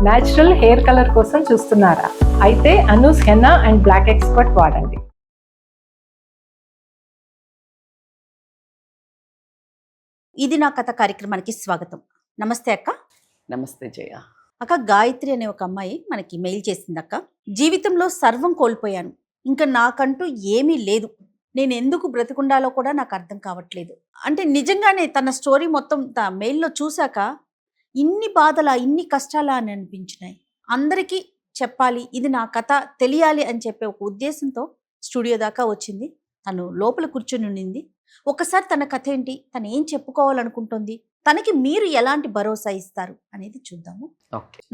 Natural hair colour కోసం చూస్తున్నారా? అయితే Anoos henna and black expert వాడండి. ఇది నా కథ కార్యక్రమానికి స్వాగతం. నమస్తే అక్క. నమస్తే జయ. అక్క, గాయత్రి అనే ఒక అమ్మాయి మనకి మెయిల్ చేసింది. అక్క, జీవితంలో సర్వం కోల్పోయాను, ఇంకా నాకంటూ ఏమీ లేదు, నేను ఎందుకు బ్రతికుండాలో కూడా నాకు అర్థం కావట్లేదు. అంటే నిజంగానే తన స్టోరీ మొత్తం మెయిల్లో చూశాక ఇన్ని బాధలా, ఇన్ని కష్టాలా అని అనిపించినాయి. అందరికీ చెప్పాలి, ఇది నా కథ తెలియాలి అని చెప్పే ఒక ఉద్దేశంతో స్టూడియో దాకా వచ్చింది. తను లోపల కూర్చొని ఉండింది. ఒకసారి తన కథ ఏంటి, తను ఏం చెప్పుకోవాలనుకుంటుంది, తనకి మీరు ఎలాంటి భరోసా ఇస్తారు అనేది చూద్దాము.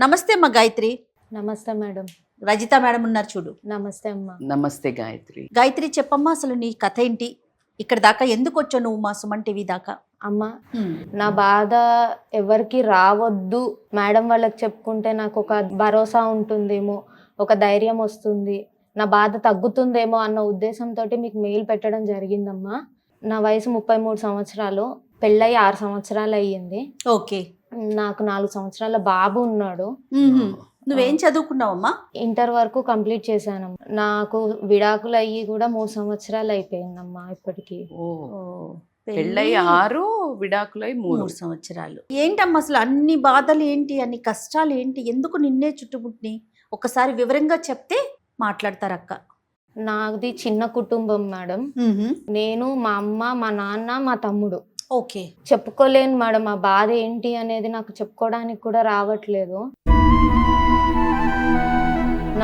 నమస్తే అమ్మ గాయత్రి. నమస్తే మేడం. రజిత మేడం ఉన్నారు చూడు. నమస్తే అమ్మా. నమస్తే గాయత్రి. గాయత్రి, చెప్పమ్మా, అసలు నీ కథ ఏంటి, ఇక్కడ దాకా ఎందుకు వచ్చావు నువ్వు మా సుమన్ టీవీ దాకా? అమ్మా, నా బాధ ఎవరికి రావద్దు, మేడం వాళ్ళకి చెప్పుకుంటే నాకు ఒక భరోసా ఉంటుందేమో, ఒక ధైర్యం వస్తుంది, నా బాధ తగ్గుతుందేమో అన్న ఉద్దేశంతో మీకు మెయిల్ పెట్టడం జరిగిందమ్మా. నా వయసు 33 సంవత్సరాలు, పెళ్ళయి 6 సంవత్సరాలు అయ్యింది. ఓకే. నాకు 4 సంవత్సరాల బాబు ఉన్నాడు. నువ్వేం చదువుకున్నావమ్మా? ఇంటర్ వరకు కంప్లీట్ చేశాను. నాకు విడాకులు అయ్యి కూడా 3 సంవత్సరాలు అయిపోయిందమ్మా ఇప్పటికి. పెళ్ళై 6, విడాకులై 3 సంవత్సరాలు. ఏంటమ్మా అసలు అన్ని బాధలు ఏంటి, అన్ని కష్టాలు ఏంటి, ఎందుకు నిన్నే చుట్టుముట్టి ఒకసారి వివరంగా చెప్తే మాట్లాడతారక్క. నాది చిన్న కుటుంబం మేడం. నేను, మా అమ్మ, మా నాన్న, మా తమ్ముడు. ఓకే. చెప్పుకోలేను మేడం ఆ బాధ ఏంటి అనేది, నాకు చెప్పుకోవడానికి కూడా రావట్లేదు.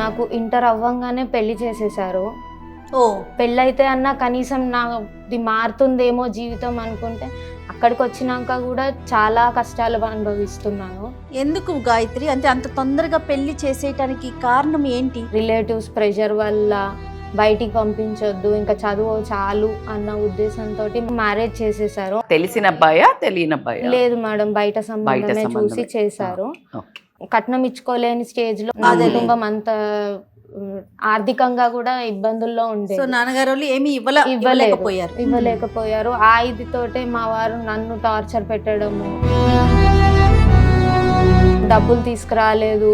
నాకు ఇంటర్ అవ్వంగానే పెళ్లి చేసేసారు. పెళ్ళైతే అన్నా కనీసం నాది మారుతుందేమో జీవితం అనుకుంటే, అక్కడికి వచ్చినాక కూడా చాలా కష్టాలు అనుభవిస్తున్నాను. ఎందుకు గాయత్రి, అంటే అంత తొందరగా పెళ్లి చేసేయటానికి కారణం ఏంటి? రిలేటివ్స్ ప్రెషర్ వల్ల, బయటికి పంపించొద్దు, ఇంకా చదువు చాలు అన్న ఉద్దేశంతో మ్యారేజ్ చేసేసారు. తెలిసిన అబ్బాయా, తెలియని అబ్బాయా? లేదు మేడం, బయట సంబంధమే చూసి చేశారు. కట్నం ఇచ్చుకోలేని స్టేజ్ లో మా కుటుంబం అంత ఆర్థికంగా కూడా ఇబ్బందుల్లో ఉండే. సో నాన్నగారు ఏమి ఇవ్వలేకపోయారు. ఆ ఇదితోటే మా వారు నన్ను టార్చర్ పెట్టడము, డబ్బులు తీసుకురాలేదు,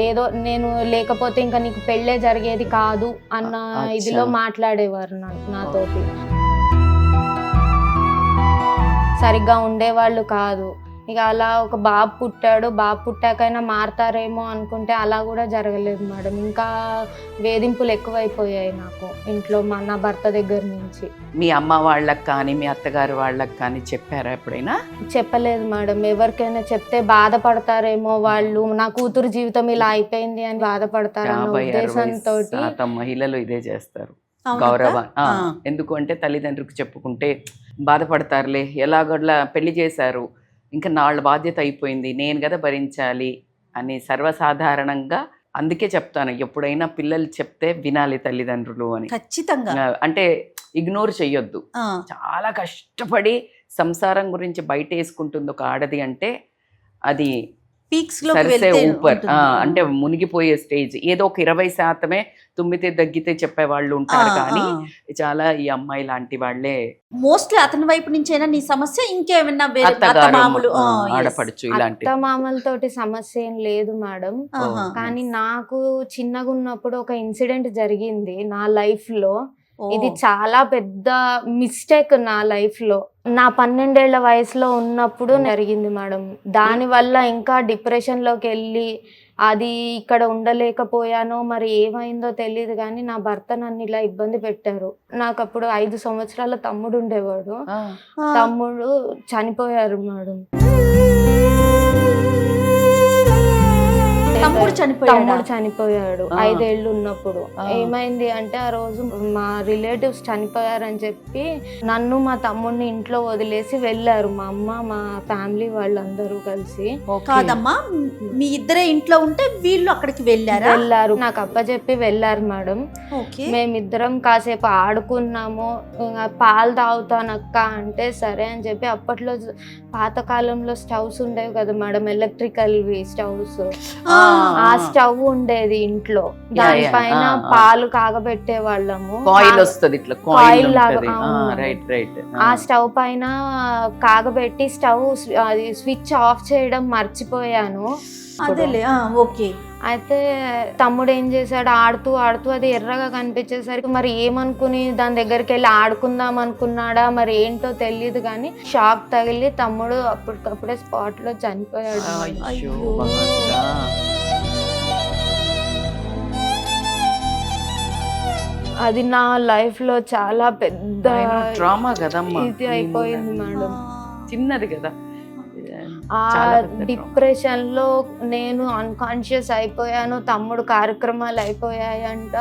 ఏదో నేను లేకపోతే ఇంకా నీకు పెళ్ళే జరిగేది కాదు అన్న ఇదిలో మాట్లాడేవారు నాతోటి. సరిగ్గా ఉండేవాళ్ళు కాదు. ఇక అలా ఒక బాబు పుట్టాడు, బాబు పుట్టాకైనా మారతారేమో అనుకుంటే అలా కూడా జరగలేదు మేడం. ఇంకా వేధింపులు ఎక్కువైపోయాయి నాకు ఇంట్లో, నా భర్త దగ్గర నుంచి. మీ అమ్మ వాళ్ళకి కానీ, మీ అత్తగారు వాళ్ళకి కానీ చెప్పారా ఎప్పుడైనా? చెప్పలేదు మేడం. ఎవరికైనా చెప్తే బాధపడతారేమో, వాళ్ళు నా కూతురు జీవితం ఇలా అయిపోయింది అని బాధపడతారన్న ఉద్దేశంతో మహిళలు ఇదే చేస్తారు. గౌరవ ఎందుకు అంటే తల్లిదండ్రులకు చెప్పుకుంటే బాధపడతారులే, ఎలాగొట్లా పెళ్లి చేశారు, ఇంకా నాళ్ళ బాధ్యత అయిపోయింది, నేను కదా భరించాలి అని సర్వసాధారణంగా. అందుకే చెప్తాను, ఎప్పుడైనా పిల్లలు చెప్తే వినాలి తల్లిదండ్రులు అని. ఖచ్చితంగా. అంటే ఇగ్నోర్ చెయ్యొద్దు. చాలా కష్టపడి సంసారం గురించి బయట వేసుకుంటుంది ఒక ఆడది అంటే, అది ఊపర్ అంటే మునిగిపోయే స్టేజ్. ఏదో ఒక 20% తుమ్మితే దగ్గితే చెప్పేవాళ్ళు ఉంటారు, కానీ చాలా ఈ అమ్మాయి లాంటి వాళ్ళే మోస్ట్లీ. అతని వైపు నుంచైనా నీ సమస్య ఇంకేమన్నా ఆడపడుచు ఇలాంటి మామలతోటి సమస్య ఏం లేదు మేడం. కానీ నాకు చిన్నగా ఉన్నప్పుడు ఒక ఇన్సిడెంట్ జరిగింది నా లైఫ్ లో. ఇది చాలా పెద్ద మిస్టేక్ నా లైఫ్ లో. నా 12 ఏళ్ల వయసులో ఉన్నప్పుడు జరిగింది మేడం. దాని వల్ల ఇంకా డిప్రెషన్ లోకి వెళ్ళి, అది ఇక్కడ ఉండలేకపోయానో మరి ఏమైందో తెలియదు, కానీ నా భర్త నన్ను ఇలా ఇబ్బంది పెట్టారు. నాకు అప్పుడు 5 సంవత్సరాల తమ్ముడు ఉండేవాడు. తమ్ముడు చనిపోయారు మేడం. తమ్ముడు చనిపోయాడు 5 ఏళ్ళు ఉన్నప్పుడు. ఏమైంది అంటే, ఆ రోజు మా రిలేటివ్స్ చనిపోయారని చెప్పి నన్ను మా తమ్ముడిని ఇంట్లో వదిలేసి వెళ్ళారు. మా అమ్మ, మా ఫ్యామిలీ వాళ్ళందరూ కలిసి. కాదమ్మా, మీ ఇద్దరే ఇంట్లో ఉంటే వీళ్ళు అక్కడికి వెళ్ళారు. నాకు అప్పచెప్పి వెళ్ళారు మేడం. మేమిద్దరం కాసేపు ఆడుకున్నాము. పాలు తాగుతానక్క అంటే సరే అని చెప్పి, అప్పట్లో పాతకాలంలో స్టవ్స్ ఉండేవి కదా మేడం, ఎలక్ట్రికల్ స్టవ్స్. ఆ స్టవ్ ఉండేది ఇంట్లో, దానిపైన పాలు కాగబెట్టే వాళ్ళము. కాయిల్ వస్తుంది ఇట్లా, కాయిల్ లాగా. Right right. ఆ స్టవ్ పైన కాగబెట్టి స్టవ్ అది స్విచ్ ఆఫ్ చేయడం మర్చిపోయాను. అదేలే, ఓకే. అయితే తమ్ముడు ఏం చేశాడు, ఆడుతూ ఆడుతూ అది ఎర్రగా కనిపించేసరికి మరి ఏమనుకుని దాని దగ్గరికి వెళ్ళి ఆడుకుందాం అనుకున్నాడా మరి ఏంటో తెలియదు, కానీ షాక్ తగిలి తమ్ముడు అప్పటికప్పుడే స్పాట్ లో చనిపోయాడు. అది నా లైఫ్ లో చాలా పెద్ద డ్రామా కదమ్మా, ఇది అయిపోయింది మేడం. చిన్నది కదా. ఆ డిప్రెషన్ లో నేను అన్కాన్షియస్ అయిపోయాను. తమ్ముడు కార్యక్రమాలు అయిపోయాయంట.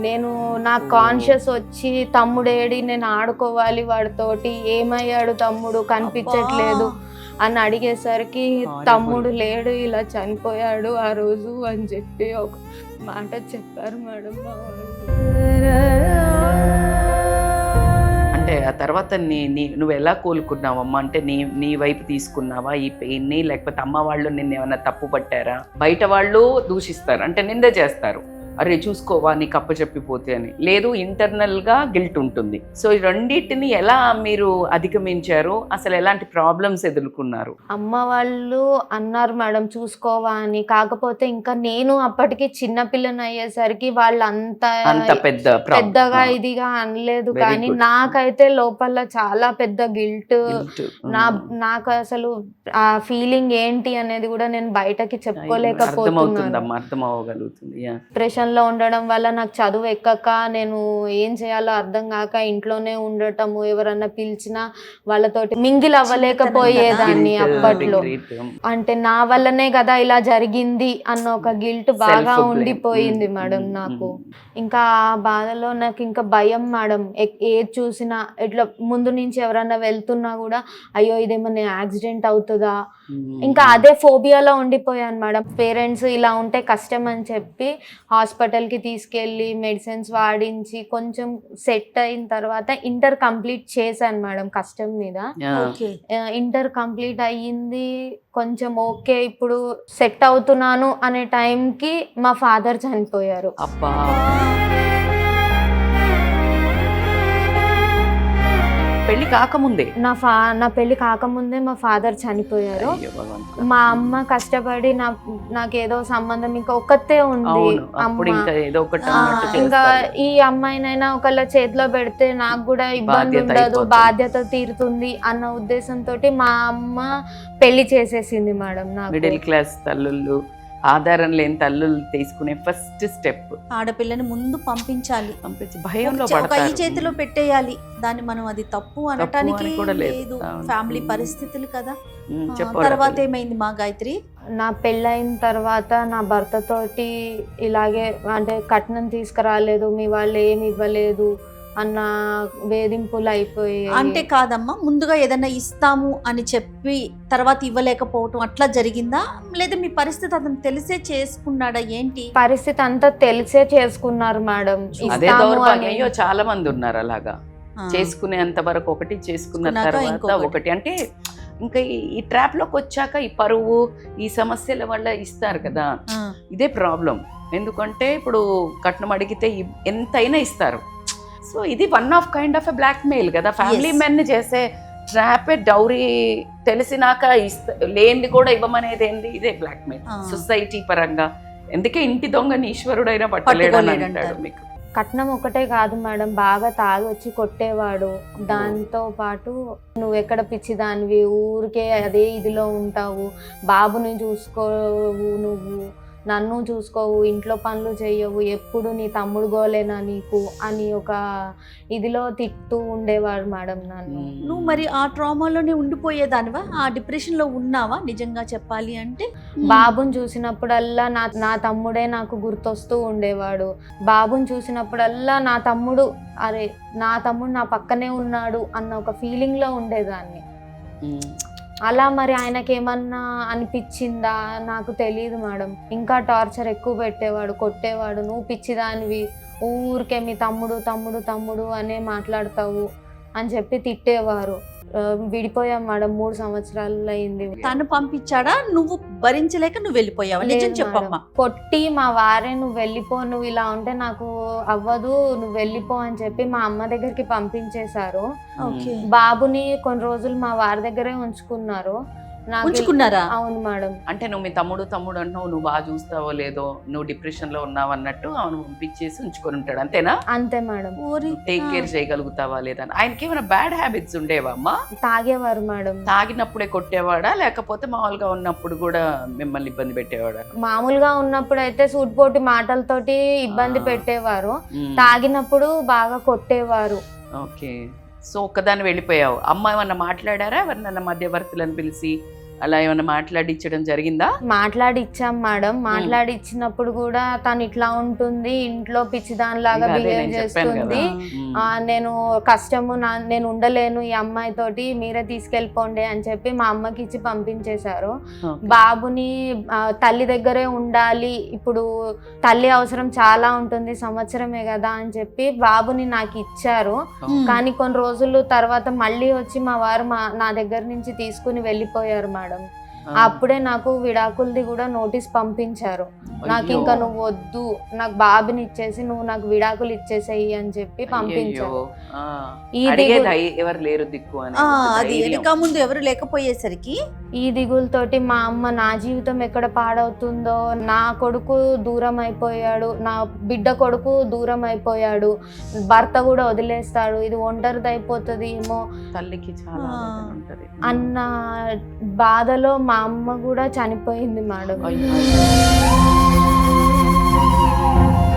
నేను నాకు కాన్షియస్ వచ్చి తమ్ముడేడి, నేను ఆడుకోవాలి వాడితోటి, ఏమయ్యాడు తమ్ముడు కనిపించట్లేదు అని అడిగేసరికి తమ్ముడు లేడు, ఇలా చనిపోయాడు ఆ రోజు అని చెప్పి ఒక మాట చెప్పారు మేడం మా వాళ్ళు. అంటే ఆ తర్వాత నువ్వు ఎలా కోలుకున్నావమ్మా? అంటే నీ వైపు తీసుకున్నావా ఈ పెయిన్ని, లేకపోతే అమ్మ వాళ్ళు నిన్ను ఏమైనా తప్పు పట్టారా? బయట వాళ్ళు దూషిస్తారు, అంటే నింద చేస్తారు, అరే చూసుకోవా నీకు అప్పచెప్పిపోతే అని. లేదు, ఇంటర్నల్ గా గిల్ట్ ఉంటుంది. సో ఈ రెండింటిని ఎలా మీరు అధిగమించారు? అసలు ఎలాంటి ప్రాబ్లమ్స్ ఎదుర్కొన్నారు? అమ్మ వాళ్ళు అన్నారు మేడం చూసుకోవా అని, కాకపోతే ఇంకా నేను అప్పటికి చిన్నపిల్లని అయ్యేసరికి వాళ్ళు అంత పెద్దగా ఇదిగా అనలేదు, కానీ నాకైతే లోపల చాలా పెద్ద గిల్ట్. నాకు అసలు ఆ ఫీలింగ్ ఏంటి అనేది కూడా నేను బయటకి చెప్పుకోలేకపోతున్నాను. డిప్రెషన్ లో ఉండడం వల్ల నాకు చదువు ఎక్కక నేను ఏం చేయాలో అర్థం కాక ఇంట్లోనే ఉండటము, ఎవరన్నా పిలిచినా వాళ్ళతోటి మింగిల్ అవ్వలేకపోయేదాన్ని అప్పట్లో. అంటే నా వల్లనే కదా ఇలా జరిగింది అన్న ఒక గిల్ట్ బాగా ఉండిపోయింది మేడం నాకు. ఇంకా ఆ బాధలో నాకు ఇంకా భయం మేడం. ఏది చూసినా ఇట్లా ముందు నుంచి ఎవరన్నా వెళ్తున్నా కూడా అయ్యో ఇదేమన్నా యాక్సిడెంట్ అవుతుందా, ఇంకా అదే ఫోబియాలో ఉండిపోయాను మేడం. పేరెంట్స్ ఇలా ఉంటే కష్టం అని చెప్పి హాస్పిటల్కి తీసుకెళ్ళి మెడిసిన్స్ వాడించి కొంచెం సెట్ అయిన తర్వాత ఇంటర్ కంప్లీట్ చేశాను మేడం కష్టం మీద. ఇంటర్ కంప్లీట్ అయ్యింది, కొంచెం ఓకే ఇప్పుడు సెట్ అవుతున్నాను అనే టైంకి మా ఫాదర్ చనిపోయారు. పెళ్లి కాకముందే నా పెళ్లి కాకముందే మా ఫాదర్ చనిపోయారు. మా అమ్మ కష్టపడి నాకేదో సంబంధం ఇంకా ఒక్కతే ఉంది అమ్మ. ఇంకా ఈ అమ్మాయినైనా ఒకళ్ళ చేతిలో పెడితే నాకు కూడా ఇబ్బంది ఉండదు, బాధ్యత తీరుతుంది అన్న ఉద్దేశంతో మా అమ్మ పెళ్లి చేసేసింది మేడం. నాకు మిడిల్ క్లాస్ తల్లుళ్ళు, ఆధారం లేని తల్లులు తీసుకునే ఫస్ట్ స్టెప్ ఆడపిల్లని ముందు పంపించాలి, భయంలో ఈ చేతిలో పెట్టేయాలి. దాన్ని మనం అది తప్పు అనటానికి కూడా లేదు, ఫ్యామిలీ పరిస్థితులు కదా. తర్వాత ఏమైంది మా గాయత్రి? నా పెళ్ళైన తర్వాత నా భర్త తోటి ఇలాగే అంటే కట్నం తీసుకురాలేదు, మీ వాళ్ళు ఏమి ఇవ్వలేదు అన్న వేధింపులు అయిపోయాయి. అంటే కాదమ్మా, ముందుగా ఏదైనా ఇస్తాము అని చెప్పి తర్వాత ఇవ్వలేకపోవటం అట్లా జరిగిందా, లేదా మీ పరిస్థితి అతను తెలిసే చేసుకున్నాడా ఏంటి? పరిస్థితి అంతా తెలిసే చేసుకున్నారు మేడం. అయ్యో చాలా మంది ఉన్నారు అలాగా, చేసుకునేంత వరకు ఒకటి, చేసుకున్న తర్వాత ఒకటి. అంటే ఇంకా ఈ ట్రాప్ లోకి వచ్చాక ఈ పరువు, ఈ సమస్యల వల్ల ఇస్తారు కదా, ఇదే ప్రాబ్లం. ఎందుకంటే ఇప్పుడు కట్నం అడిగితే ఎంతైనా ఇస్తారు. సో ఇది one of kind of a blackmail కదా, ఫ్యామిలీ మెన్ చేసే ట్రాప్. డౌరీ తెలిసినాక లేనిది కూడా ఇవ్వమనేది ఏంది, ఇదే బ్లాక్ మెయిల్ సొసైటీ పరంగా. ఎందుకే ఇంటి దొంగని ఈశ్వరుడైనా పట్టలేడు అని అంటాడు. మీకు కట్నం ఒకటే కాదు మేడం, బాగా తాగి వచ్చి కొట్టేవాడు. దాంతో పాటు నువ్వు ఎక్కడ పిచ్చిదానివి, ఊరికే అదే ఇదిలో ఉంటావు, బాబుని చూసుకోవు, నువ్వు నన్ను చూసుకోవు, ఇంట్లో పనులు చెయ్యవు, ఎప్పుడు నీ తమ్ముడు గోలేనా నీకు అని ఒక ఇదిలో తిట్టుతూ ఉండేవాడు మేడం నన్ను. నువ్వు మరి ఆ ట్రామాలోనే ఉండిపోయేదానివా, ఆ డిప్రెషన్ లో ఉన్నావా నిజంగా చెప్పాలి అంటే? బాబుని చూసినప్పుడల్లా నా తమ్ముడే నాకు గుర్తొస్తూ ఉండేవాడు. బాబుని చూసినప్పుడల్లా నా తమ్ముడు నా పక్కనే ఉన్నాడు అన్న ఒక ఫీలింగ్ లో ఉండేదాన్ని. అలా మరి ఆయనకేమన్నా అనిపించిందా నాకు తెలియదు మేడం. ఇంకా టార్చర్ ఎక్కువ పెట్టేవాడు, కొట్టేవాడు. నువ్వు పిచ్చిదానివి, ఊరికే మీ తమ్ముడు తమ్ముడు తమ్ముడు అనే మాట్లాడతావు అని చెప్పి తిట్టేవారు. విడిపోయాం మేడం. 3 సంవత్సరాలు అయింది. తను పంపించాడా, నువ్వు భరించలేక నువ్వు వెళ్ళిపోయావా? నిజం లేదు చెప్పమ్మా. మేడం. కొట్టి మా వారే నువ్వు వెళ్ళిపో, నువ్వు ఇలా ఉంటే నాకు అవ్వదు, నువ్వు వెళ్ళిపో అని చెప్పి మా అమ్మ దగ్గరికి పంపించేశారు. ఓకే. బాబుని కొన్ని రోజులు మా వారి దగ్గరే ఉంచుకున్నారు. ఉంచుకున్నారా? అవును మేడం. అంటే నువ్వు మీ తమ్ముడు అంటున్నావు, నువ్వు బాగా చూస్తావో లేదో, నువ్వు డిప్రెషన్ లో ఉన్నావు అన్నట్టు అవును పంపించేసి ఉంచుకొని ఉంటాడు, అంతేనా? అంతే మేడం. టేక్ కేర్ చేయగలుగుతావా లేదా? ఆయనకి ఏమైనా బ్యాడ్ హ్యాబిట్స్ ఉండేవా అమ్మా? తాగేవారు మేడం. తాగినప్పుడే కొట్టేవాడా లేకపోతే మామూలుగా ఉన్నప్పుడు కూడా మిమ్మల్ని ఇబ్బంది పెట్టేవాడా? మామూలుగా ఉన్నప్పుడు అయితే సూటిపోటి మాటలతోటి ఇబ్బంది పెట్టేవారు. తాగినప్పుడు బాగా కొట్టేవారు. ఓకే. సో ఒక్కదాన్ని వెళ్ళిపోయావు. అమ్మ ఏమన్నా మాట్లాడారా? ఎవరినన్నా మధ్యవర్తులను పిలిచి అలా ఏమన్నా మాట్లాడిచ్చడం జరిగిందా? మాట్లాడి ఇచ్చాం మేడం. మాట్లాడి ఇచ్చినప్పుడు కూడా తను ఇట్లా ఉంటుంది, ఇంట్లో పిచ్చిదానిలాగా బిహేవ్ చేస్తుంది, నేను కష్టము, నేను ఉండలేను ఈ అమ్మాయితోటి, మీరే తీసుకెళ్ళిపోండి అని చెప్పి మా అమ్మకి ఇచ్చి పంపించేశారు. బాబుని తల్లి దగ్గరే ఉండాలి, ఇప్పుడు తల్లి అవసరం చాలా ఉంటుంది, సంవత్సరమే కదా అని చెప్పి బాబుని నాకు ఇచ్చారు. కానీ కొన్ని రోజులు తర్వాత మళ్ళీ వచ్చి మా వారు నా దగ్గర నుంచి తీసుకుని వెళ్ళిపోయారు మేడం. అప్పుడే నాకు విడాకులది కూడా నోటీస్ పంపించారు. నాకు ఇంకా నువ్వు వద్దు, నాకు బాబుని ఇచ్చేసి నువ్వు నాకు విడాకులు ఇచ్చేసేయి అని చెప్పి పంపించారు. ఎవరు లేరు దిక్కు అని అది వెనక ముందు ఎవరు లేకపోయేసరికి ఈ దిగులతోటి మా అమ్మ నా జీవితం ఎక్కడ పాడవుతుందో, నా కొడుకు దూరం అయిపోయాడు, నా బిడ్డ కొడుకు దూరం అయిపోయాడు, భర్త కూడా వదిలేస్తాడు, ఇది ఒంటరిది అయిపోతుంది ఏమో తల్లికి చాలా ఉంటది అన్న బాధలో మా అమ్మ కూడా చనిపోయింది మేడం.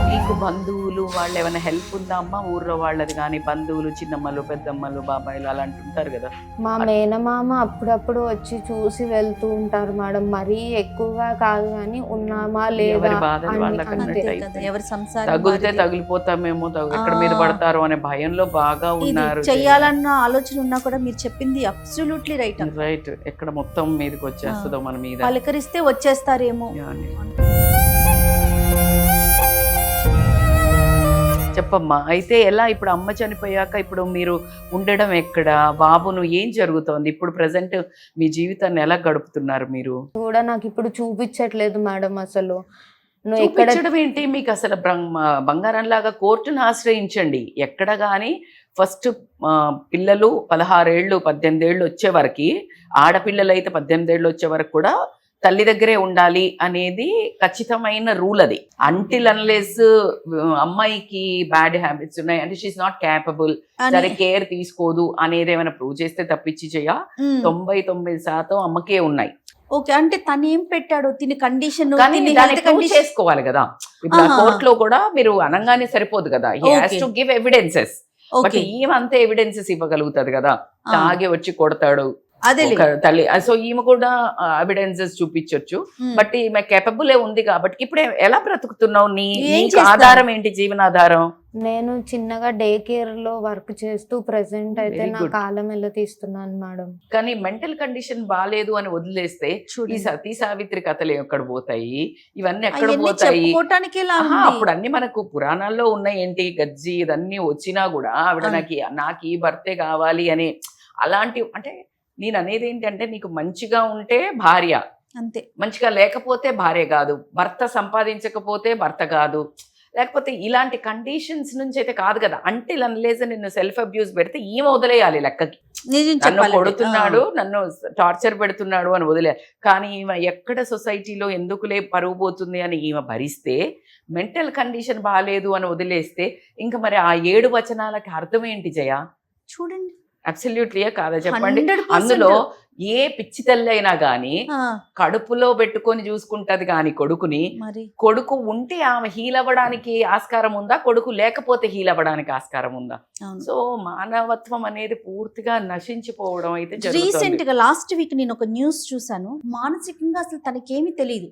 మీకు బంధువులు వాళ్ళు ఏమైనా హెల్ప్ ఉందా అమ్మా? ఊర్లో వాళ్ళది కానీ బంధువులు, చిన్నమ్మలు, పెద్దమ్మలు, బాబాయిలు అలాంటి ఉంటారు కదా? మా మేనమామ అప్పుడప్పుడు వచ్చి చూసి వెళ్తూ ఉంటారు మేడం. మరీ ఎక్కువగా కాదు కానీ ఉన్నామా లేదా తగిలితే తగిలిపోతామేమో, ఎక్కడ మీద పడతారో అనే భయంలో బాగా ఉన్నారు. చెయ్యాలన్న ఆలోచన ఉన్నా కూడా మీరు చెప్పింది అబ్సల్యూట్లీ రైట్. రైట్. ఎక్కడ మొత్తం మీదకి వచ్చేస్తుందో మన మీద, పలకరిస్తే వచ్చేస్తారేమో. చెప్పమ్మా. అయితే ఎలా ఇప్పుడు అమ్మ చనిపోయాక ఇప్పుడు మీరు ఉండడం ఎక్కడ, బాబును ఏం జరుగుతోంది ఇప్పుడు? ప్రెసెంట్ మీ జీవితాన్ని ఎలా గడుపుతున్నారు మీరు? కూడా నాకు ఇప్పుడు చూపించట్లేదు మేడం. అసలు చూపించడం ఏంటి మీకు? అసలు బంగారం లాగా కోర్టును ఆశ్రయించండి. ఎక్కడ కానీ ఫస్ట్ పిల్లలు 16 ఏళ్ళు 18 ఏళ్ళు వచ్చే వరకు, ఆడపిల్లలు అయితే 18 ఏళ్ళు వచ్చే వరకు కూడా తల్లి దగ్గరే ఉండాలి అనేది ఖచ్చితమైన రూల్. అది అంటిల్ అన్లెస్ అమ్మాయికి బ్యాడ్ హ్యాబిట్స్ ఉన్నాయి అంటే షీఈస్ నాట్ క్యాపబుల్, సరే కేర్ తీసుకోదు అనేది ఏమైనా ప్రూవ్ చేస్తే తప్పించి 99% అమ్మకే ఉన్నాయి. ఓకే. అంటే తను ఏం పెట్టాడు, తిని కండిషన్ చేసుకోవాలి కదా. ఇప్పుడు కోర్టులో కూడా మీరు అనగానే సరిపోదు కదా, he has to give evidences. But ఏమంతా ఎవిడెన్సెస్ ఇవ్వగలుగుతుంది కదా? తాగి వచ్చి కొడతాడు తల్లి, సో ఈమె కూడా ఎవిడెన్సెస్ చూపించొచ్చు. బట్ ఈమె కేపబుల్ ఉంది కాబట్టి ఇప్పుడు ఎలా బ్రతుకుతున్నావు? నీ ఆధారం ఏంటి, జీవనాధారం? నేను చిన్నగా డే కేర్ లో వర్క్ చేస్తూ ప్రెసెంట్ అయితే నా కాలం ఎలా తీస్తున్నాను మేడం. కానీ మెంటల్ కండిషన్ బాగాలేదు అని వదిలేస్తే ఈ సతీ సావిత్రి కథలు ఎక్కడ పోతాయి, ఇవన్నీ ఎక్కడ పోతాయి? అప్పుడు అన్ని మనకు పురాణాల్లో ఉన్నాయి ఏంటి, గజ్జి ఇదన్నీ వచ్చినా కూడా ఆవిడ నాకు ఈ భర్తే కావాలి అని అలాంటి. అంటే నేను అనేది ఏంటంటే నీకు మంచిగా ఉంటే భార్య అంతే, మంచిగా లేకపోతే భార్య కాదు, భర్త సంపాదించకపోతే భర్త కాదు, లేకపోతే ఇలాంటి కండిషన్స్ నుంచి అయితే కాదు కదా. అంటే అన్లెస్ నిన్ను సెల్ఫ్ అబ్యూస్ పెడితే ఈమె వదిలేయాలి లెక్కకి. నన్ను కొడుతున్నాడు, నన్ను టార్చర్ పెడుతున్నాడు అని వదిలేయాలి. కానీ ఈమె ఎక్కడ సొసైటీలో ఎందుకులే పరువు పోతుంది అని ఈమె భరిస్తే, మెంటల్ కండిషన్ బాగాలేదు అని వదిలేస్తే ఇంకా మరి ఆ 7 వచనాలకి అర్థం ఏంటి జయ? చూడండి. అబ్సల్యూట్లీయా కాదా చెప్పండి? అందులో ఏ పిచ్చి తల్లి అయినా గాని కడుపులో పెట్టుకొని చూసుకుంటది కానీ కొడుకుని, కొడుకు ఉంటే ఆమె హీల్ అవ్వడానికి ఆస్కారం ఉందా, కొడుకు లేకపోతే హీల్ అవ్వడానికి ఆస్కారం ఉందా? సో మానవత్వం అనేది పూర్తిగా నశించిపోవడం అయితే రీసెంట్ గా లాస్ట్ వీక్ నేను ఒక న్యూస్ చూసాను. మానసికంగా అసలు తనకేమీ తెలియదు,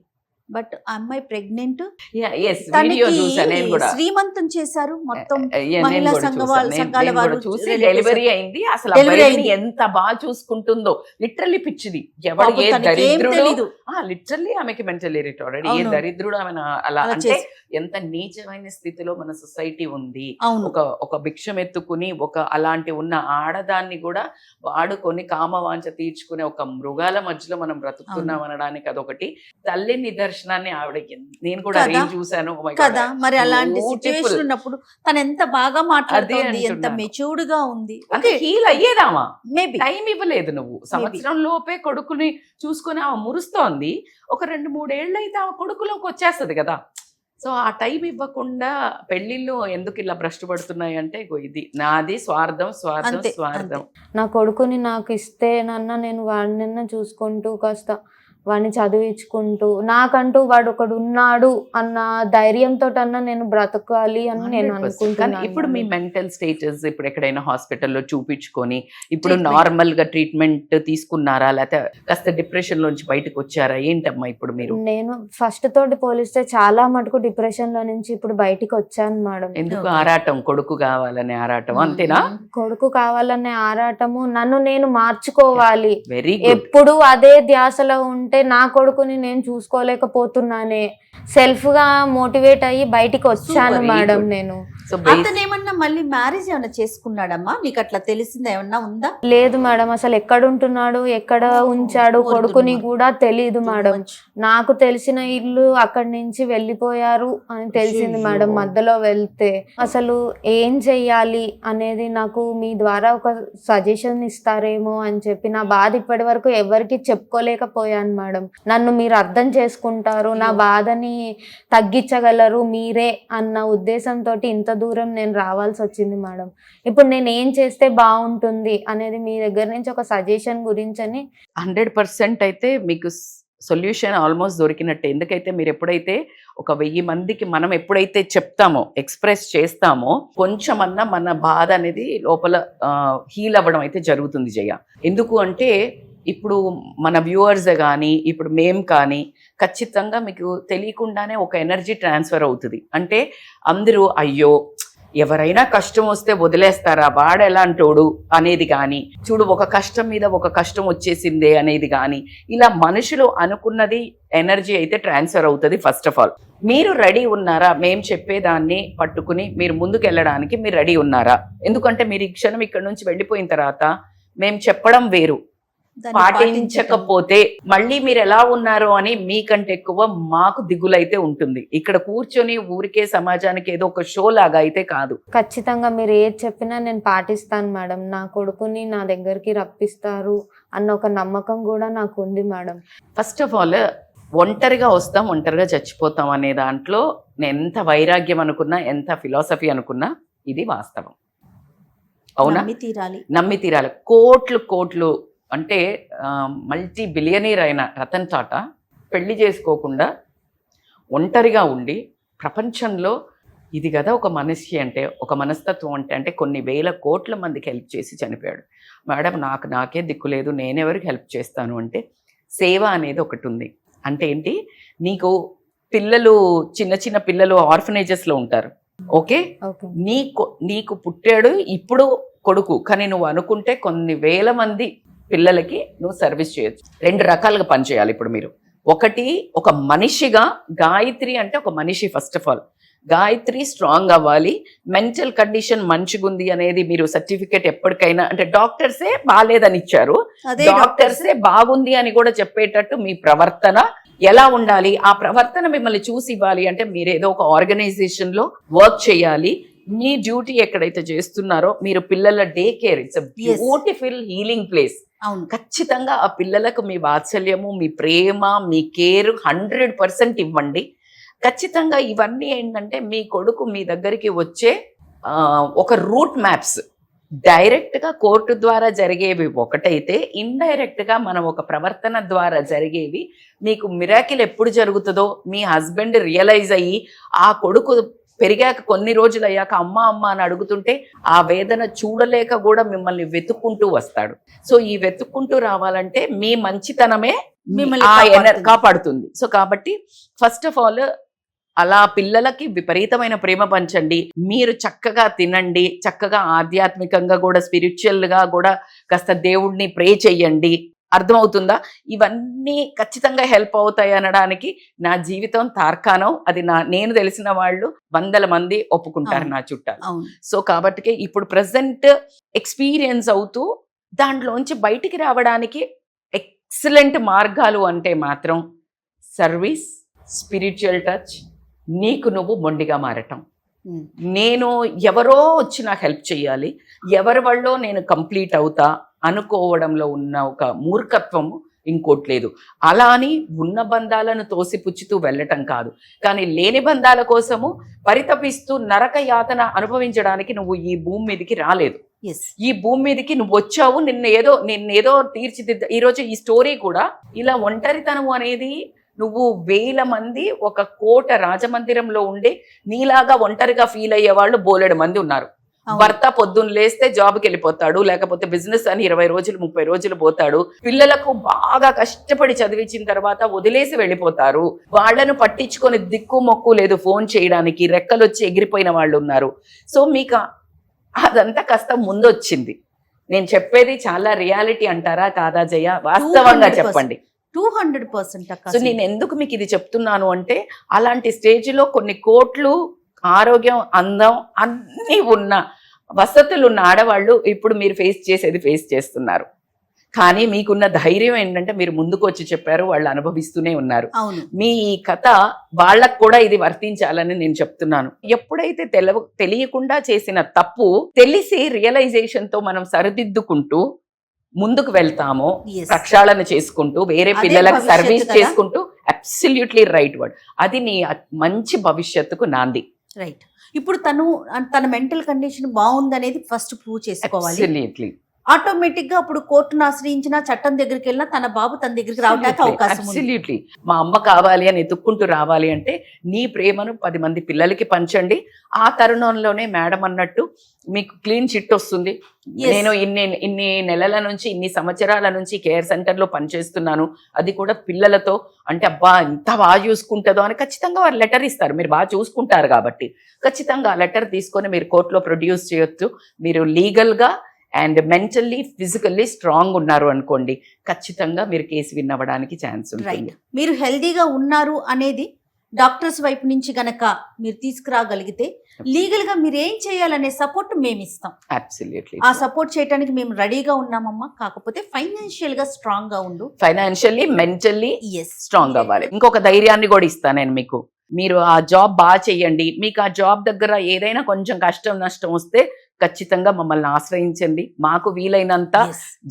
బట్ ఆ అమ్మాయి ప్రెగ్నెంట్, వీడియో చూసా నేను కూడా. శ్రీమంతం చేశారు మొత్తం. నేను మహిళా కూడా సంఘ చూసా. వాళ్ళ- సంఘాల నేను కూడా వారు చూసి relatives- డెలివరీ అయింది. అసలు ఆ Delivery baby ని అయింది. ఎంత బాగా చూసుకుంటుందో, లిటరల్లీ పిచ్చిది. ఎవడు పాపం ఏ తనకేం దరిద్రుడు, తెలీదు. లిటరల్లీ ఆమెకి మెంటల్ రిటార్డెడ్, ఏ అవును. దరిద్రుడు ఆమె అలా అలా అంటే చేసి- ఎంత నీచమైన స్థితిలో మన సొసైటీ ఉంది. అవును. ఒక భిక్షం ఎత్తుకుని ఒక అలాంటి ఉన్న ఆడదాన్ని కూడా వాడుకొని కామవాంఛ తీర్చుకునే ఒక మృగాల మధ్యలో మనం బ్రతుకుతున్నాం అనడానికి అదొకటి తల్లి నిదర్శనాన్ని ఆవిడ. నేను కూడా కదా. రీల్ చూశాను. Oh my God. కదా, మరి అలాంటి Beautiful. సిచ్యువేషన్ ఉన్నప్పుడు తను ఎంత బాగా మాట్లాడుతుంది, ఎంత అంటున్నాను. మెచ్యూర్డ్ గా ఉంది. అంటే హీల్ అయ్యేదామా? మేబీ టైం ఇవ్వలేదు నువ్వు. సంవత్సరం లోపే కొడుకుని చూసుకుని ఆమె మురుస్తోంది. ఒక 2-3 ఏళ్ళు అయితే ఆమె కొడుకులోకి వచ్చేస్తది కదా. సో ఆ టైం ఇవ్వకుండా పెళ్లిళ్ళు ఎందుకు ఇలా భ్రష్టు పడుతున్నాయి అంటే ఇది నాది స్వార్థం స్వార్థం అంతే, స్వార్థం. నా కొడుకుని నాకు ఇస్తేనన్నా నేను వాడినన్నా చూసుకుంటూ కాస్త వాడిని చదివించుకుంటూ నాకంటూ వాడు ఒకడు ఉన్నాడు అన్న ధైర్యంతో అన్నా నేను బ్రతకాలి అని నేను 100%. కానీ అనుకుంటున్నాను. ఇప్పుడు మీ మెంటల్ స్టేటస్ ఇప్పుడు ఎక్కడైనా హాస్పిటల్లో చూపించుకొని ఇప్పుడు Treatment. నార్మల్ గా ట్రీట్మెంట్ తీసుకున్నారా, లేకపోతే కాస్త డిప్రెషన్ లోంచి బయటకు వచ్చారా? ఏంటమ్మా ఇప్పుడు మీరు? నేను ఫస్ట్ తోటి పోలిస్తే చాలా మటుకు డిప్రెషన్ లో నుంచి ఇప్పుడు బయటికి వచ్చాను మేడం. ఎందుకు ఆరాటం? కొడుకు కావాలనే ఆరాటం అంతేనా? కొడుకు కావాలనే ఆరాటము, నన్ను నేను మార్చుకోవాలి. Very good. ఎప్పుడు అదే ధ్యాసలో ఉంటే నా కొడుకుని నేను చూసుకోలేకపోతున్నానే, సెల్ఫ్ గా మోటివేట్ అయ్యి బయటికి వచ్చాను Super, మేడం good. నేను. సో అతను ఏమన్నా మళ్ళీ మ్యారేజ్ ఏమన్నా చేసుకున్నాడమ్మా? నీకు అట్లా తెలిసిందా, ఏమన్నా ఉందా? లేదు మేడం, అసలు ఎక్కడ ఉంటున్నాడు, ఎక్కడ ఉంచాడు కొడుకుని కూడా తెలీదు మేడం. నాకు తెలిసిన ఇల్లు అక్కడి నుంచి వెళ్ళిపోయారు అని తెలిసింది అయ్యయ్యో. మేడం మధ్యలో వెళ్తే. అసలు ఏం చెయ్యాలి అనేది నాకు మీ ద్వారా ఒక సజెషన్ ఇస్తారేమో అని చెప్పి నా బాధ ఇప్పటి వరకు ఎవరికి చెప్పుకోలేకపోయాను మేడం. నన్ను మీరు అర్థం చేసుకుంటారు, నా బాధని తగ్గించగలరు మీరే అన్న ఉద్దేశంతో ఇంత దూరం నేను రావాల్సి వచ్చింది మేడం. ఇప్పుడు నేను ఏం చేస్తే బాగుంటుంది అనేది మీ దగ్గర నుంచి ఒక సజెషన్ గురించని. 100% అయితే మీకు సొల్యూషన్ ఆల్మోస్ట్ దొరికినట్టే. ఎందుకైతే మీరు ఎప్పుడైతే ఒక 1000 మందికి మనం ఎప్పుడైతే చెప్తామో, ఎక్స్ప్రెస్ చేస్తామో, కొంచెమన్నా మన బాధ అనేది లోపల హీల్ అవ్వడం అయితే జరుగుతుంది జయ. ఎందుకు అంటే ఇప్పుడు మన వ్యూవర్స్ కానీ ఇప్పుడు మేం కానీ ఖచ్చితంగా మీకు తెలియకుండానే ఒక ఎనర్జీ ట్రాన్స్ఫర్ అవుతుంది. అంటే అందరూ అయ్యో ఎవరైనా కష్టం వస్తే వదిలేస్తారా, వాడు ఎలాంటోడు అనేది కానీ, చూడు ఒక కష్టం మీద ఒక కష్టం వచ్చేసిందే అనేది కానీ, ఇలా మనుషులు అనుకున్నది ఎనర్జీ అయితే ట్రాన్స్ఫర్ అవుతుంది. ఫస్ట్ ఆఫ్ ఆల్ మీరు రెడీ ఉన్నారా? మేము చెప్పేదాన్ని పట్టుకుని మీరు ముందుకు వెళ్ళడానికి మీరు రెడీ ఉన్నారా? ఎందుకంటే మీరు ఈ క్షణం ఇక్కడ నుంచి వెళ్ళిపోయిన తర్వాత మేము చెప్పడం వేరు, దాన్ని పాటించకపోతే మళ్ళీ మీరు ఎలా ఉన్నారు అని మీకంటే ఎక్కువ మాకు దిగులైతే ఉంటుంది. ఇక్కడ కూర్చొని ఊరికే సమాజానికి ఏదో ఒక షో లాగా అయితే కాదు. ఖచ్చితంగా మీరు ఏది చెప్పినా నేను పాటిస్తాను మేడం. నా కొడుకుని నా దగ్గరికి రప్పిస్తారు అన్న ఒక నమ్మకం కూడా నాకు ఉంది మేడం. ఫస్ట్ ఆఫ్ ఆల్ ఒంటరిగా వస్తాం, ఒంటరిగా చచ్చిపోతాం అనే దాంట్లో నేను ఎంత వైరాగ్యం అనుకున్నా, ఎంత ఫిలాసఫీ అనుకున్నా ఇది వాస్తవం. అవునా? నమ్మి తీరాలి. కోట్లు అంటే మల్టీ బిలియనీర్ అయిన రతన్ టాటా పెళ్లి చేసుకోకుండా ఒంటరిగా ఉండి ప్రపంచంలో ఇది కదా ఒక మనిషి అంటే, ఒక మనస్తత్వం అంటే కొన్ని వేల కోట్ల మందికి హెల్ప్ చేసి చనిపోయాడు. మేడం నాకే దిక్కు లేదు, నేనెవరికి హెల్ప్ చేస్తాను అంటే సేవ అనేది ఒకటి ఉంది. అంటే ఏంటి, నీకు పిల్లలు చిన్న పిల్లలు ఆర్ఫనేజెస్లో ఉంటారు. ఓకే, నీకు పుట్టాడు ఇప్పుడు కొడుకు, కానీ నువ్వు అనుకుంటే కొన్ని వేల మంది పిల్లలకి నువ్వు సర్వీస్ చేయొచ్చు. 2 రకాలుగా పనిచేయాలి ఇప్పుడు మీరు. ఒకటి, ఒక మనిషిగా గాయత్రి అంటే ఒక మనిషి. First of all Gayatri strong అవ్వాలి, మెంటల్ కండిషన్ మంచిగుంది అనేది మీరు సర్టిఫికేట్ ఎప్పటికైనా, అంటే డాక్టర్సే బాగాలేదని ఇచ్చారు, డాక్టర్సే బాగుంది అని కూడా చెప్పేటట్టు మీ ప్రవర్తన ఎలా ఉండాలి, ఆ ప్రవర్తన మిమ్మల్ని చూసి ఇవ్వాలి. అంటే మీరు ఏదో ఒక ఆర్గనైజేషన్ లో వర్క్ చేయాలి, మీ డ్యూటీ ఎక్కడైతే చేస్తున్నారో మీరు పిల్లల day care, it's a beautiful healing place. ఖచ్చితంగా ఆ పిల్లలకు మీ వాత్సల్యము, మీ ప్రేమ, మీ కేర్ 100% ఇవ్వండి. ఖచ్చితంగా ఇవన్నీ ఏంటంటే మీ కొడుకు మీ దగ్గరికి వచ్చే ఒక రూట్ మ్యాప్స్. డైరెక్ట్ గా కోర్టు ద్వారా జరిగేవి ఒకటైతే, ఇండైరెక్ట్ గా మనం ఒక ప్రవర్తన ద్వారా జరిగేవి మీకు మిరాకిల్ ఎప్పుడు జరుగుతుందో మీ హస్బెండ్ రియలైజ్ అయ్యి ఆ కొడుకు పెరిగాక కొన్ని రోజులు అయ్యాక అమ్మ అమ్మ అని అడుగుతుంటే ఆ వేదన చూడలేక కూడా మిమ్మల్ని వెతుక్కుంటూ వస్తాడు. సో ఈ వెతుక్కుంటూ రావాలంటే మీ మంచితనమే మిమ్మల్ని కాపాడుతుంది. సో కాబట్టి ఫస్ట్ ఆఫ్ ఆల్ అలా పిల్లలకి విపరీతమైన ప్రేమ పంచండి. మీరు చక్కగా తినండి, చక్కగా ఆధ్యాత్మికంగా కూడా స్పిరిచువల్ గా కూడా కాస్త దేవుడిని ప్రే చెయ్యండి. అర్థమవుతుందా? ఇవన్నీ ఖచ్చితంగా హెల్ప్ అవుతాయి అనడానికి నా జీవితం తార్కాణం. అది నేను తెలిసిన వాళ్ళు 100 మంది ఒప్పుకుంటారు నా చుట్టాలు. సో కాబట్టి ఇప్పుడు ప్రెసెంట్ ఎక్స్పీరియన్స్ అవుతూ దాంట్లోంచి బయటికి రావడానికి ఎక్సలెంట్ మార్గాలు అంటే మాత్రం సర్వీస్, స్పిరిచువల్ టచ్, నీకు నువ్వు మొండిగా మారటం. నేను ఎవరో వచ్చి నాకు హెల్ప్ చేయాలి, ఎవరి వాళ్ళో నేను కంప్లీట్ అవుతా అనుకోవడంలో ఉన్న ఒక మూర్ఖత్వము ఇంకోటి లేదు. అలా అని ఉన్న బంధాలను తోసిపుచ్చుతూ వెళ్ళటం కాదు, కానీ లేని బంధాల కోసము పరితపిస్తూ నరక యాతన అనుభవించడానికి నువ్వు ఈ భూమి మీదకి రాలేదు. ఈ భూమి మీదకి నువ్వు వచ్చావు, నిన్నేదో తీర్చిదిద్ద. ఈరోజు ఈ స్టోరీ కూడా ఇలా ఒంటరితనం అనేది నువ్వు 1000 మంది ఒక కోట రాజమందిరంలో ఉండే నీలాగా ఒంటరిగా ఫీల్ అయ్యే వాళ్ళు బోలెడు మంది ఉన్నారు. భర్త పొద్దున్న లేస్తే జాబ్కి వెళ్ళిపోతాడు, లేకపోతే బిజినెస్ అని 20 రోజులు 30 రోజులు పోతాడు, పిల్లలకు బాగా కష్టపడి చదివించిన తర్వాత వదిలేసి వెళ్ళిపోతారు, వాళ్లను పట్టించుకొని దిక్కు మొక్కు లేదు ఫోన్ చేయడానికి, రెక్కలు వచ్చి ఎగిరిపోయిన వాళ్ళు ఉన్నారు. సో మీకు అదంతా కాస్త ముందొచ్చింది. నేను చెప్పేది చాలా రియాలిటీ అంటారా కాదా జయ? వాస్తవంగా చెప్పండి. 200%. సో నేను ఎందుకు మీకు ఇది చెప్తున్నాను అంటే అలాంటి స్టేజ్లో కొన్ని కోట్లు, ఆరోగ్యం, అందం అన్నీ ఉన్న వసతులు ఉన్న ఆడవాళ్ళు ఇప్పుడు మీరు ఫేస్ చేస్తున్నారు. కానీ మీకున్న ధైర్యం ఏంటంటే మీరు ముందుకు వచ్చి చెప్పారు, వాళ్ళు అనుభవిస్తూనే ఉన్నారు. మీ ఈ కథ వాళ్ళకు కూడా ఇది వర్తించాలని నేను చెప్తున్నాను. ఎప్పుడైతే తెలియకుండా చేసిన తప్పు తెలిసి రియలైజేషన్ తో మనం సరిదిద్దుకుంటూ ముందుకు వెళ్తామో, ప్రక్షాళన చేసుకుంటూ వేరే పిల్లలకు సర్వీస్ చేసుకుంటూ, అబ్సల్యూట్లీ రైట్ వర్డ్, అది నీ మంచి భవిష్యత్తుకు నాంది. రైట్. ఇప్పుడు తన మెంటల్ కండిషన్ బాగుందనేది ఫస్ట్ ప్రూవ్ చేసుకోవాలి. అబ్సల్యూట్లీ. ఆటోమేటిక్ గా ఇప్పుడు కోర్టును ఆశ్రయించిన, చట్టం దగ్గరికి వెళ్ళినా తన బాబు తన దగ్గరికి రావడానికి అవకాశం ఉంది. అబ్సల్యూట్లీ. మా అమ్మ కావాలి అని ఎత్తుక్కుంటూ రావాలి అంటే నీ ప్రేమను 10 మంది పిల్లలకి పంచండి. ఆ తరుణంలోనే మేడం అన్నట్టు మీకు క్లీన్ చిట్ వస్తుంది. నేను ఇన్ని నెలల నుంచి, ఇన్ని సంవత్సరాల నుంచి కేర్ సెంటర్ లో పనిచేస్తున్నాను, అది కూడా పిల్లలతో అంటే అబ్బా ఎంత బాగా చూసుకుంటుందో అని ఖచ్చితంగా వారు లెటర్ ఇస్తారు. మీరు బాగా చూసుకుంటారు కాబట్టి ఖచ్చితంగా ఆ లెటర్ తీసుకొని మీరు కోర్టులో ప్రొడ్యూస్ చేయొచ్చు. మీరు లీగల్ గా అండ్ మెంటల్లీ, ఫిజికల్లీ స్ట్రాంగ్ ఉన్నారు అనుకోండి, ఖచ్చితంగా మీరు కేసు విన్ అవ్వడానికి ఛాన్స్ ఉంటుంది. మీరు హెల్దీగా ఉన్నారు అనేది డాక్టర్స్ వైపు నుంచి గనక మీరు తీసుకురాగలిగితే లీగల్ గా మీరు ఏం చేయాలనే సపోర్ట్ మేము ఇస్తాం. అబ్సల్యూట్లీ. ఆ సపోర్ట్ చేయడానికి మేము రెడీగా ఉన్నామమ్మా. కాకపోతే ఫైనాన్షియల్ గా స్ట్రాంగ్ గా ఉండు, ఫైనాన్షియల్లీ, మెంటల్లీ స్ట్రాంగ్ అవ్వాలి. ఇంకొక ధైర్యాన్ని కూడా ఇస్తాను నేను మీకు. మీరు ఆ జాబ్ బాగా చెయ్యండి. మీకు ఆ జాబ్ దగ్గర ఏదైనా కొంచెం కష్టం నష్టం వస్తే ఖచ్చితంగా మమ్మల్ని ఆశ్రయించండి. మాకు వీలైనంత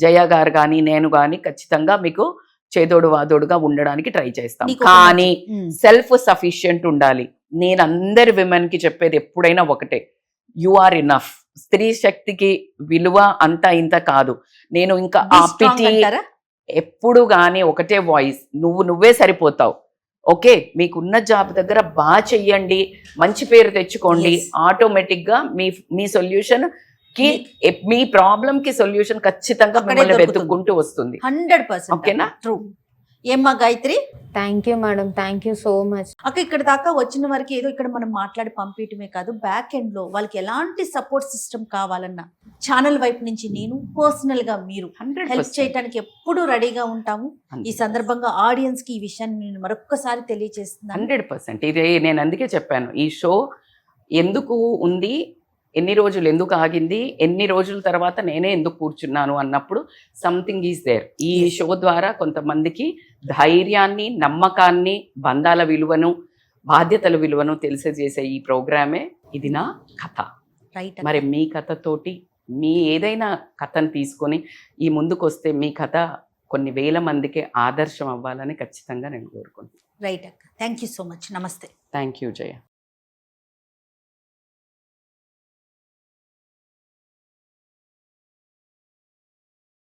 జయ గారు కానీ నేను కానీ ఖచ్చితంగా మీకు చేదోడు వాదోడుగా ఉండడానికి ట్రై చేస్తాం. కానీ సెల్ఫ్ సఫిషియెంట్ ఉండాలి. నేను అందరి విమెన్ కి చెప్పేది ఎప్పుడైనా ఒకటే, యు ఆర్ ఇనఫ్. స్త్రీ శక్తికి విలువ అంతా ఇంత కాదు. నేను ఇంకా ఆపిటి ఎప్పుడు గానీ ఒకటే వాయిస్, నువ్వే సరిపోతావు. ఓకే, మీకున్న జాబ్ దగ్గర బాగా చెయ్యండి, మంచి పేరు తెచ్చుకోండి. ఆటోమేటిక్ గా మీ సొల్యూషన్ కి, మీ ప్రాబ్లం కి సొల్యూషన్ ఖచ్చితంగా మిమ్మల్ని వెతుక్కుంటూ వస్తుంది. 100%. ఓకేనా? ట్రూ. ఏమ్మా Gayatri? Thank you madam, thank you so much. అక్క ఇక్కడ దాకా వచ్చిన వరకు ఏదో ఇక్కడ మనం మాట్లాడి పంపించడమే కాదు, బ్యాక్ ఎండ్ లో వాళ్ళకి ఎలాంటి సపోర్ట్ సిస్టమ్ కావాలన్నా ఛానల్ వైపు నుంచి నేను పర్సనల్ గా మీరు హెల్ప్ చేయడానికి ఎప్పుడు రెడీగా ఉంటాము. ఈ సందర్భంగా ఆడియన్స్ కి ఈ విషయాన్ని నేను మరొక్కసారి తెలియజేస్తున్నాను. 100%. ఇది నేను అందుకే చెప్పాను, ఈ షో ఎందుకు ఉంది, ఎన్ని రోజులు ఎందుకు ఆగింది, ఎన్ని రోజుల తర్వాత నేనే ఎందుకు కూర్చున్నాను అన్నప్పుడు సంథింగ్ ఈజ్ దేర్. ఈ షో ద్వారా కొంతమందికి ధైర్యాన్ని, నమ్మకాన్ని, బంధాల విలువను, బాధ్యతల విలువను తెలియజేసే ఈ ప్రోగ్రామే ఇది నా కథ. మరి మీ కథతోటి మీ ఏదైనా కథను తీసుకొని ఈ ముందుకు వస్తే మీ కథ కొన్ని వేల మందికి ఆదర్శం అవ్వాలని ఖచ్చితంగా నేను కోరుకుంటున్నాను. రైట్ అక్క, థ్యాంక్ యూ సో మచ్. నమస్తే. Thank you Jaya.